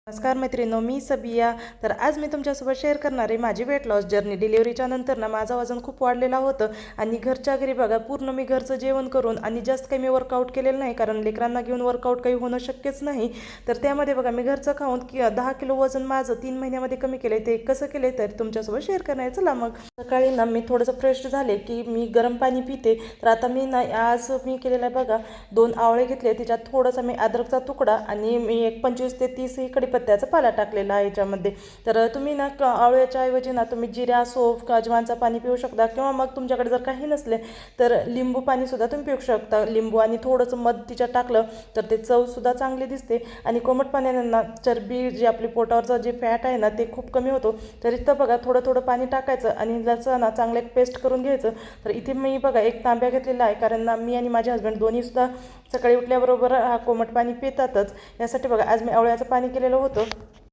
नमस्कार मैत्रिणींनो, मी सबिया. तर आज मी तुमच्यासोबत शेअर करणार आहे माझी वेट लॉस जर्नी. डिलिव्हरीच्या नंतर ना माझं वजन खूप वाढलेलं होतं आणि घरच्या घरी बघा पूर्ण मी घरचं जेवण करून आणि जास्त काही मी वर्कआउट केलेलं नाही, कारण लेकरांना घेऊन वर्कआउट काही होणं शक्यच नाही. तर त्यामध्ये बघा मी घरचं खाऊन 10 किलो वजन माझं 3 महिन्यामध्ये कमी केलं. ते कसं केलं तर तुमच्यासोबत शेअर करणार. चला मग सकाळी ना मी थोडंसं फ्रेश झाले की मी गरम पाणी पिते. तर आता मी ना आज मी केलेलं आहे बघा, 2 आवळे घेतले, त्याच्यात थोडासा मी अद्रकचा तुकडा आणि मी एक 25 ते 30 ही कडीपत्त्याचा पाला टाकलेला आहे याच्यामध्ये. तर तुम्ही ना आवळ्याच्या ऐवजी ना तुम्ही जिरा, सौंफ, अजवानचं पाणी पिऊ शकता, किंवा मग तुमच्याकडे जर काही नसले तर लिंबू पाणी सुद्धा तुम्ही पिऊ शकता. लिंबू आणि थोडंसं मध तिच्यात टाकलं तर ते चवसुद्धा चांगली दिसते. आणि कोमट पाण्याने ना चरबी, जी आपली पोटावरचं जे फॅट आहे ना ते खूप कमी होतो. तर इथं बघा थोडं थोडं पाणी टाकायचं आणि त्याचं ना चांगलं एक पेस्ट करून घ्यायचं. तर इथे मी बघा एक तांब्या घेतलेला आहे, कारण ना मी आणि माझे हस्बंड दोन्हीसुद्धा सकाळी उठल्याबरोबर हा कोमट पाणी पितातच. यासाठी बघा आज मी आवळ्याचं पाणी केलेलं होतं.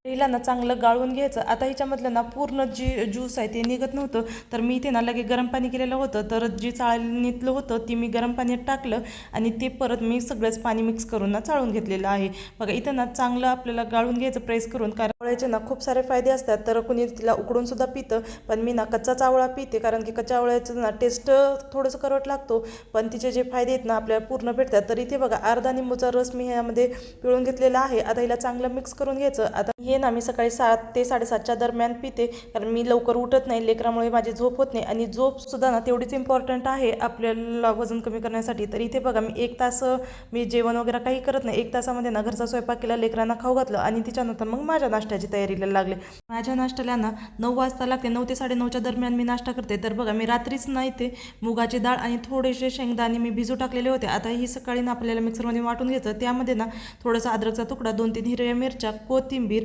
हिला ना चांगलं गाळून घ्यायचं. आता हिच्यामधलं ना पूर्ण जी ज्यूस आहे ते निघत नव्हतं, तर मी इथे ना लगे गरम पाणी केलेलं होतं. तर जी चाळणीतलं होतं ती मी गरम पाण्यात टाकलं आणि ते परत मी सगळंच पाणी मिक्स करून ना चाळून घेतलेलं आहे. बघा इथं ना चांगलं आपल्याला गाळून घ्यायचं प्रेस करून, कारण आवळ्याचे ना खूप सारे फायदे असतात. तर कुणी तिला उकडून सुद्धा पितं, पण मी ना कच्चाच आवळा पिते, कारण की कच्च्या आवळ्याचं ना टेस्ट थोडंसं करवट लागतो, पण तिचे जे फायदे आहेत ना आपल्याला पूर्ण भेटतात. तर इथे बघा अर्धा निंबूचा रस मी ह्यामध्ये पिळून घेतलेला आहे. आता हिला चांगलं मिक्स करून घ्यायचं. आता हे ना मी सकाळी 7 ते 7:30च्या दरम्यान पिते, कारण मी लवकर उठत नाही, लेकरामुळे माझी झोप होत नाही आणि झोपसुद्धा ना तेवढीच इम्पॉर्टंट आहे आपल्याला वजन कमी करण्यासाठी. तर इथे बघा मी 1 तास मी जेवण वगैरे काही करत नाही. 1 तासामध्ये ना घरचा स्वयंपाक केला, लेकरांना खाऊ घातलं आणि तिच्यानंतर मग माझ्या नाश्त्याची तयारीला लागले. माझ्या नाश्त्याला ना 9 वाजता लागते. 9 ते 9:30च्या दरम्यान मी नाश्ता करते. तर बघा मी रात्रीच ना इथे मुगाची डाळ आणि थोडेसे शेंगदाणे मी भिजू टाकलेले होते. आता ही सकाळी ना आपल्याला मिक्सरमध्ये वाटून घ्यायचं. त्यामध्ये ना थोडासा अद्रकचा तुकडा, 2-3 हिरव्या मिरच्या, कोथिंबीर,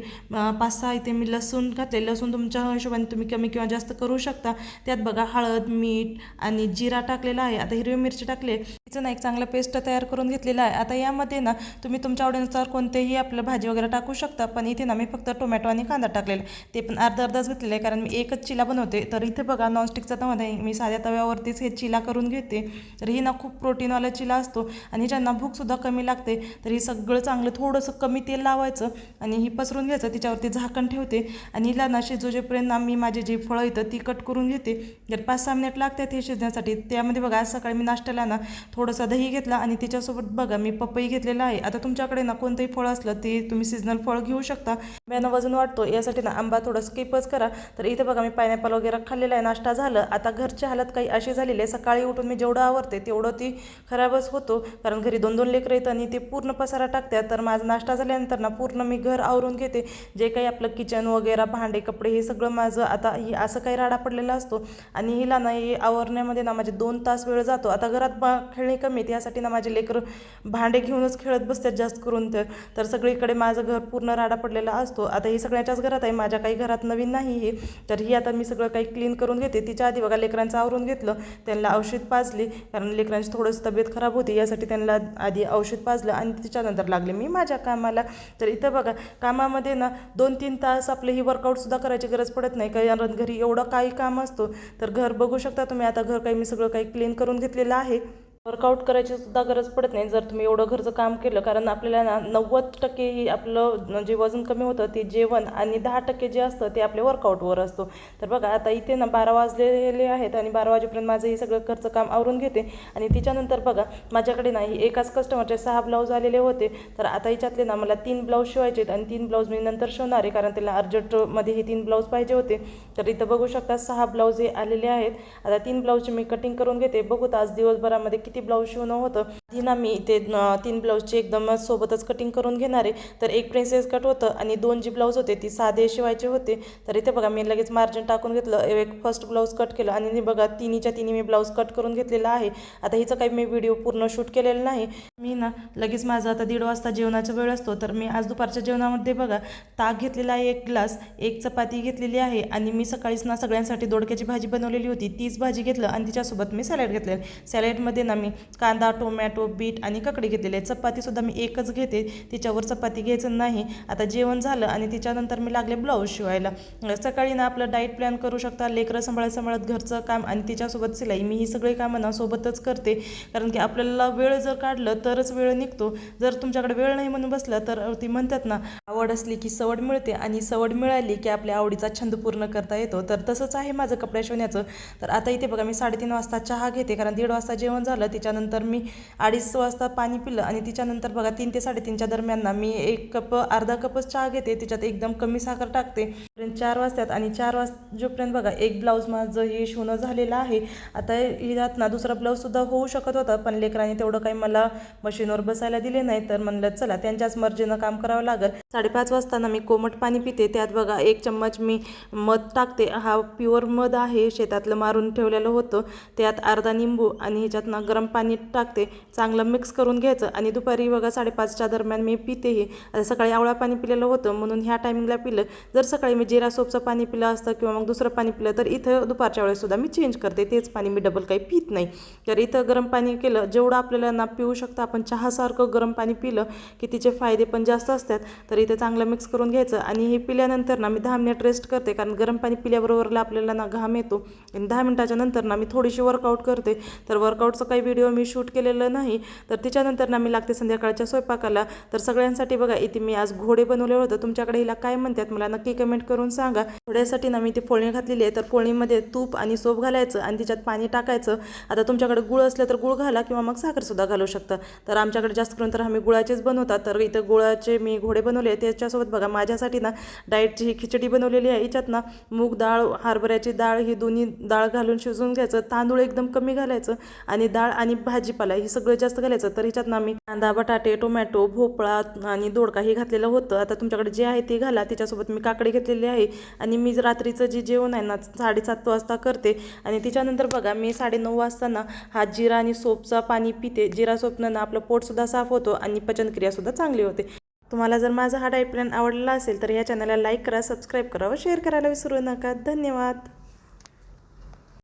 5-6 इथे मी लसूण घातले. लसूण तुमच्या हिशोबाने तुम्ही कमी किंवा जास्त करू शकता. त्यात बघा हळद, मीठ आणि जिरा टाकलेला आहे. आता हिरवी मिरची टाकले, तिचं ना एक चांगला पेस्ट तयार करून घेतलेला आहे. आता यामध्ये ना तुम्ही तुमच्या आवडीनुसार कोणतेही आपलं भाजी वगैरे टाकू शकता, पण इथे ना मी फक्त टोमॅटो आणि कांदा टाकलेला, ते पण अर्धाच घेतलेलं आहे, कारण मी एकच चिला बनवते. तर इथे बघा नॉनस्टिकचा तवा आहे, मी साध्या तव्यावरतीच हे चिला करून घेते. तर ही ना खूप प्रोटीनवाला चिला असतो आणि ज्यांना भूकसुद्धा कमी लागते, तर हे सगळं चांगलं थोडंसं कमी तेल लावायचं आणि ही पसरून घ्यायचं. तिच्यावरती झाकण ठेवते आणि हिला ना शिजोजेपर्यंत मी माझे जे फळं येतं ती कट करून घेते. जर 5-6 मिनिट लागतात हे शिजण्यासाठी. त्यामध्ये बघा आज सकाळी मी नाश्त्याला ना थोडंसं दही घेतला आणि त्याच्यासोबत बघा मी पपई घेतलेला आहे. आता तुमच्याकडे ना कोणतंही फळ असलं ते तुम्ही सीजनल फळ घेऊ शकता. आंब्यानं वजन वाढतो यासाठी ना आंबा थोडं स्किपच करा. तर इथे बघा मी पायनॅपल वगैरे खाल्लेला आहे. नाश्ता झालं. आता घरची हालत काही अशी झालेली आहे, सकाळी उठून मी जेवढं आवरते तेवढं ती खराबच होतो, कारण घरी 2-2 लेकरं येतं आणि ते पूर्ण पसारा टाकतात. तर माझा नाश्ता झाल्यानंतर ना पूर्ण मी घर आवरून घेते. जे काही आपलं किचन वगैरे, भांडे, कपडे, हे सगळं माझं आता ही असं काही राडा पडलेला असतो आणि हिला ना हे आवरण्यामध्ये ना माझे 2 तास वेळ जातो. आता घरात खेळणी कमी, यासाठी ना माझे लेकरं भांडे घेऊनच खेळत बसतात जास्त करून. तर सगळीकडे माझं घर पूर्ण राडा पडलेला असतो. आता ही सगळ्यांच्याच घरात आहे, माझ्या काही घरात नवीन नाही हे. तर ही आता मी सगळं काही क्लीन करून घेते. तिच्या आधी बघा लेकरांचं आवरून घेतलं, त्यांना औषध पाजली, कारण लेकरांची थोडंसं तब्येत खराब होती, यासाठी त्यांना आधी औषध पाजलं आणि तिच्यानंतर लागले मी माझ्या कामाला. तर इथं बघा कामामध्ये ना 2-3 तास आपलं ही वर्कआउटसुद्धा करायची गरज पडत नाही, कारण घरी एवढं काही काम असतो. तर घर बघू शकता तुम्ही. आता घर काही मी सगळं काही क्लीन करून घेतलेलं आहे. वर्कआउट करायची सुद्धा गरज पडत नाही जर तुम्ही एवढं घरचं काम केलं, कारण आपल्याला ना 90% ही आपलं जे वजन कमी होतं ते जेवण आणि 10% जे असतं ते आपल्या वर्कआउटवर असतो. तर बघा आता इथे ना 12 वाजलेले आहेत आणि 12 वाजेपर्यंत माझं हे सगळं घरचं काम आवरून घेते. आणि त्याच्यानंतर बघा माझ्याकडे नाही एकाच कस्टमरचे 6 ब्लाऊज आलेले होते. तर आता हिच्यातले ना मला 3 ब्लाऊज शिवायचे आहेत आणि 3 ब्लाऊज मी नंतर शिवणार आहे, कारण त्याला अर्जंटमध्ये हे 3 ब्लाऊज पाहिजे होते. तर इथं बघू शकता 6 ब्लाऊज हे आलेले आहेत. आता 3 ब्लाऊजची मी कटिंग करून घेते. बघू आज दिवसभरामध्ये किती ब्लाऊज शिवणं होतं. आधी ना मी ते 3 ब्लाऊजची एकदम सोबतच कटिंग करून घेणार आहे. तर एक प्रिन्सेस कट होतं आणि 2 जी ब्लाऊज होते ती साधे शिवायचे होते. तर इथे बघा मी लगेच मार्जिन टाकून घेतलं, एक फर्स्ट ब्लाऊज कट केलं आणि बघा तिन्हीच्या तिन्ही मी ब्लाऊज कट करून घेतलेला आहे. आता हिचं काही मी व्हिडिओ पूर्ण शूट केलेलं नाही. मी ना लगेच माझं आता 1:30 वाजता जेवणाचा वेळ असतो. तर मी आज दुपारच्या जेवणामध्ये बघा ताक घेतलेला आहे 1 ग्लास, 1 चपाती घेतलेली आहे आणि मी सकाळीच ना सगळ्यांसाठी दोडक्याची भाजी बनवलेली होती, तीच भाजी घेतलं आणि तिच्यासोबत मी सॅलड घेतलेलं. सॅलडमध्ये ना मी कांदा, टोमॅटो, बीट आणि काकडी घेतलेली आहे. चपातीसुद्धा मी एकच घेते, तिच्यावर चपाती घ्यायचं नाही. आता जेवण झालं आणि तिच्यानंतर मी लागले ब्लाऊज शिवायला. सकाळी ना आपलं डाईट प्लॅन करू शकता, लेकरं सांभाळत घरचं काम आणि तिच्यासोबत सिलाई. मी ही सगळी कामं ना सोबतच करते, कारण की आपल्याला वेळ जर काढलं तरच वेळ निघतो. जर तुमच्याकडे वेळ नाही म्हणून बसला तर ती म्हणतात ना, आवड असली की सवड मिळते आणि सवड मिळाली की आपल्या आवडीचा छंद पूर्ण करता येतो. तर तसंच आहे माझं कपडे शिवण्याचं. तर आता इथे बघा मी 3:30 वाजता चहा घेते, कारण 1:30 वाजता जेवण झालं. त्याच्यानंतर मी 2:30 वाजता पाणी पिलं आणि तिच्यानंतर बघा 3 ते 3:30च्या दरम्यान ना मी अर्धा कपच चहा घेते. त्याच्यात एकदम कमी साखर टाकते. 4 वाजतात आणि 4 वाजेपर्यंत बघा एक ब्लाऊज माझं हे शिवणं झालेलं आहे. आता ह्यात ना दुसरा ब्लाऊजसुद्धा होऊ शकत होता, पण लेकरांनी तेवढं काही मला मशीनवर बसायला दिले नाही. तर म्हणलं चला त्यांच्याच मर्जीनं काम करावं लागेल. 5:30 वाजता ना मी कोमट पाणी पिते. त्यात बघा 1 चम्मच मी मध टाकते. हा प्युअर मध आहे, शेतातलं मारून ठेवलेलं होतं. त्यात अर्धा निंबू आणि ह्याच्यात ना गरम पाणी टाकते. चांगलं मिक्स करून घ्यायचं आणि दुपारी बघा 5:30च्या दरम्यान मी पिते. हे सकाळी आवळा पाणी पिलेलं होतं म्हणून ह्या टायमिंगला पिलं. जर सकाळी मी जिरा सोपचं पाणी पिलं असतं किंवा मग दुसरं पाणी पिलं तर इथं दुपारच्या वेळेससुद्धा मी चेंज करते. तेच पाणी मी डबल काही पित नाही. तर इथं गरम पाणी केलं, जेवढं आपल्याला ना पिऊ शकतं आपण चहासारखं गरम पाणी पिलं की तिचे फायदे पण जास्त असतात. तर इथे चांगलं मिक्स करून घ्यायचं आणि हे पिल्यानंतर ना मी 10 मिनिट रेस्ट करते, कारण गरम पाणी पिल्याबरोबर आपल्याला ना घाम येतो. आणि 10 मिनिटाच्या नंतर ना मी थोडीशी वर्कआउट करते. तर वर्कआउटचं काही व्हिडिओ मी शूट केलेलं नाही. तर तिच्यानंतर ना मी लागते संध्याकाळच्या स्वयंपाकाला. तर सगळ्यांसाठी बघा इथे मी आज घोडे बनवले होते. तुमच्याकडे हिला काय म्हणतात मला नक्की कमेंट करून सांगा. घोड्यासाठी ना मी ती फोडणी घातलेली आहे. तर फोडणीमध्ये तूप आणि सोप घालायचं आणि तिच्यात पाणी टाकायचं. आता तुमच्याकडे गुळ असलं तर गुळ घाला किंवा मग साखरसुद्धा घालू शकता. तर आमच्याकडे जास्त करून तर आम्ही गुळाचेच बनवतात. तर इथं गुळाचे मी घोडे बनवले आहे. त्याच्यासोबत बघा माझ्यासाठी ना डाएटची ही खिचडी बनवलेली आहे. याच्यात ना मूग डाळ, हरभऱ्याची डाळ ही दोन्ही डाळ घालून शिजवून घ्यायचं. तांदूळ एकदम कमी घालायचं आणि डाळ आणि भाजीपाला ही सगळं जास्त घालायचं. तर ह्याच्यात ना मी कांदा, बटाटे, टोमॅटो, भोपळा आणि दोडका हे घातलेलं होतं. आता तुमच्याकडे जे आहे ते घाला. त्याच्यासोबत मी काकडी घेतलेली आहे आणि मी रात्रीचं जे जेवण आहे ना 7:30 वाजता करते. आणि त्याच्यानंतर बघा मी 9:30 वाजता ना हा जिरा आणि सोपचा पाणी पिते. जिरा सोपनं ना आपलं पोटसुद्धा साफ होतो आणि पचनक्रियासुद्धा चांगली होते. तुम्हाला जर माझा हा डाएट प्लॅन आवडला असेल तर या चॅनलला लाईक करा, सबस्क्राईब करा व शेअर करायला विसरू नका. धन्यवाद.